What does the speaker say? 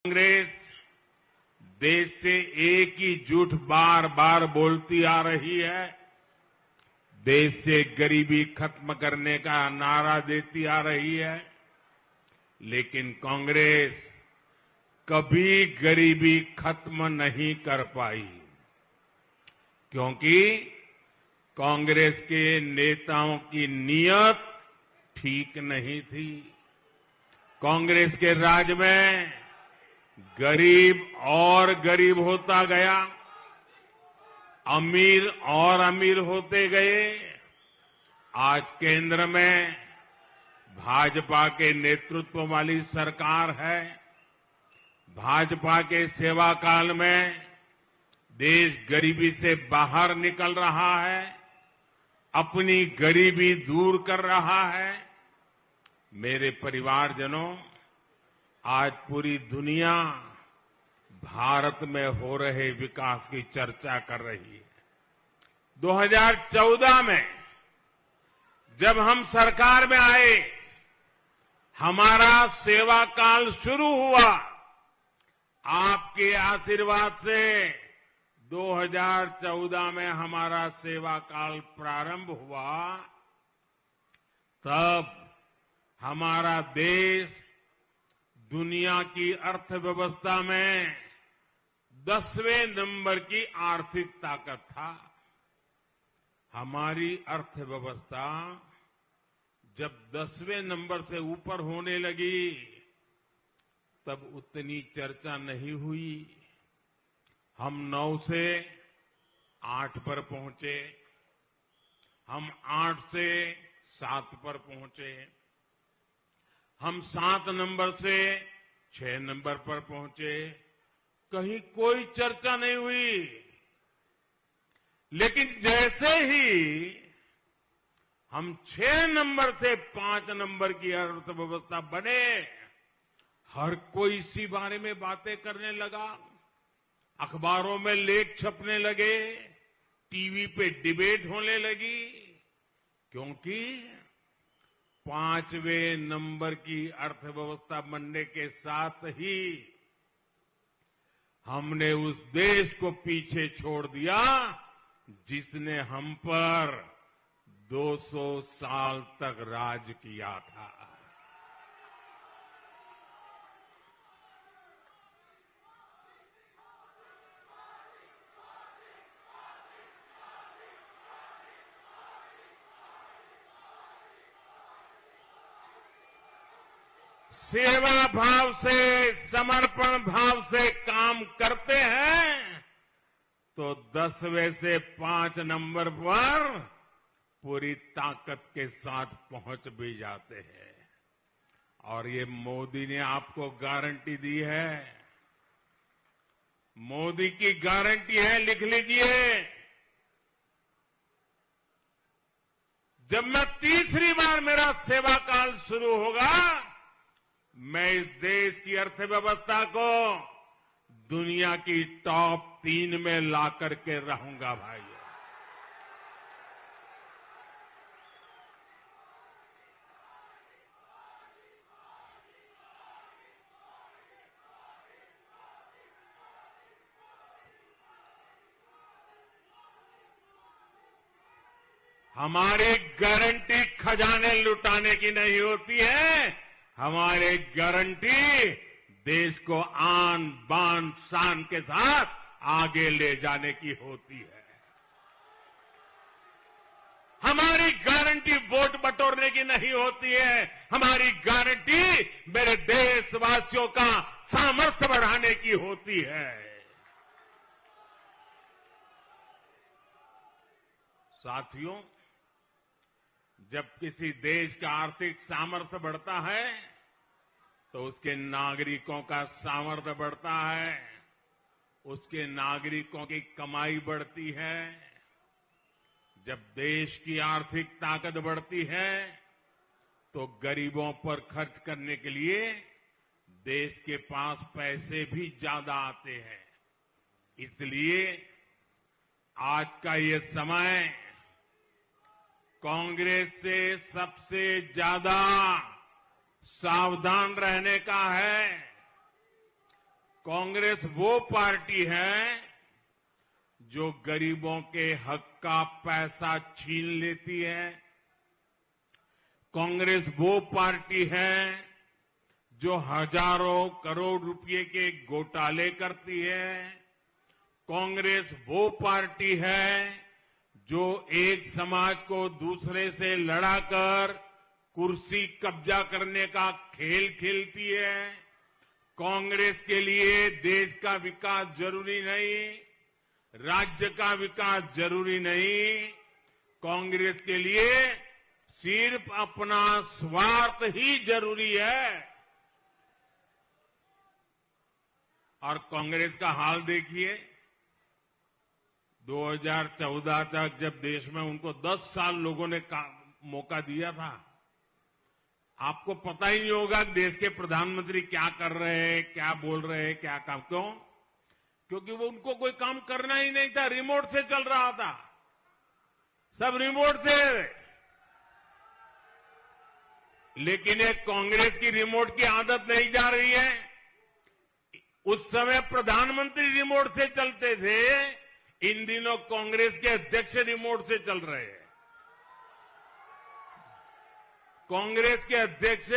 कांग्रेस देश से एक ही झूठ बार बार बोलती आ रही है। देश से गरीबी खत्म करने का नारा देती आ रही है, लेकिन कांग्रेस कभी गरीबी खत्म नहीं कर पाई, क्योंकि कांग्रेस के नेताओं की नीयत ठीक नहीं थी। कांग्रेस के राज में गरीब और गरीब होता गया, अमीर और अमीर होते गए। आज केंद्र में भाजपा के नेतृत्व वाली सरकार है। भाजपा के सेवा काल में देश गरीबी से बाहर निकल रहा है, अपनी गरीबी दूर कर रहा है। मेरे परिवारजनों, आज पूरी दुनिया भारत में हो रहे विकास की चर्चा कर रही है। 2014 में जब हम सरकार में आए, हमारा सेवा काल शुरू हुआ। आपके आशीर्वाद से 2014 में हमारा सेवा काल प्रारंभ हुआ। तब हमारा देश दुनिया की अर्थव्यवस्था में 10वें नंबर की आर्थिक ताकत था। हमारी अर्थव्यवस्था जब 10वें नंबर से ऊपर होने लगी, तब उतनी चर्चा नहीं हुई। हम 9 से 8 पर पहुंचे, हम 8 से 7 पर पहुंचे, हम 7 नंबर से 6 नंबर पर पहुंचे। कहीं कोई चर्चा नहीं हुई। लेकिन जैसे ही हम 6 नंबर से 5 नंबर की अर्थव्यवस्था बने, हर कोई इसी बारे में बातें करने लगा। अखबारों में लेख छपने लगे, टीवी पे डिबेट होने लगी, क्योंकि 5वें नंबर की अर्थव्यवस्था बनने के साथ ही हमने उस देश को पीछे छोड़ दिया जिसने हम पर 200 साल तक राज किया था। सेवा भाव से, समर्पण भाव से काम करते हैं तो 10वें से 5 नंबर पर पूरी ताकत के साथ पहुंच भी जाते हैं। और ये मोदी ने आपको गारंटी दी है। मोदी की गारंटी है, लिख लीजिए। जब मैं तीसरी बार मेरा सेवा काल शुरू होगा, मैं इस देश की अर्थव्यवस्था को दुनिया की टॉप 3 में ला करके रहूंगा भाई। हमारी गारंटी खजाने लुटाने की नहीं होती है। हमारी गारंटी देश को आन बान शान के साथ आगे ले जाने की होती है। हमारी गारंटी वोट बटोरने की नहीं होती है। हमारी गारंटी मेरे देशवासियों का सामर्थ्य बढ़ाने की होती है। साथियों, जब किसी देश का आर्थिक सामर्थ्य बढ़ता है तो उसके नागरिकों का सामर्थ्य बढ़ता है, उसके नागरिकों की कमाई बढ़ती है। जब देश की आर्थिक ताकत बढ़ती है तो गरीबों पर खर्च करने के लिए देश के पास पैसे भी ज्यादा आते हैं। इसलिए आज का ये समय कांग्रेस से सबसे ज्यादा सावधान रहने का है। कांग्रेस वो पार्टी है जो गरीबों के हक का पैसा छीन लेती है। कांग्रेस वो पार्टी है जो हजारों करोड़ रुपए के घोटाले करती है। कांग्रेस वो पार्टी है जो एक समाज को दूसरे से लड़ाकर कुर्सी कब्जा करने का खेल खेलती है। कांग्रेस के लिए देश का विकास जरूरी नहीं, राज्य का विकास जरूरी नहीं। कांग्रेस के लिए सिर्फ अपना स्वार्थ ही जरूरी है। और कांग्रेस का हाल देखिए, 2014 तक जब देश में उनको 10 साल लोगों ने मौका दिया था, आपको पता ही नहीं होगा कि देश के प्रधानमंत्री क्या कर रहे हैं, क्या बोल रहे हैं, क्या काम। क्यों? क्योंकि वो उनको कोई काम करना ही नहीं था, रिमोट से चल रहा था, सब रिमोट से। लेकिन एक कांग्रेस की रिमोट की आदत नहीं जा रही है। उस समय प्रधानमंत्री रिमोट से चलते थे, इन दिनों कांग्रेस के अध्यक्ष रिमोट से चल रहे हैं। कांग्रेस के अध्यक्ष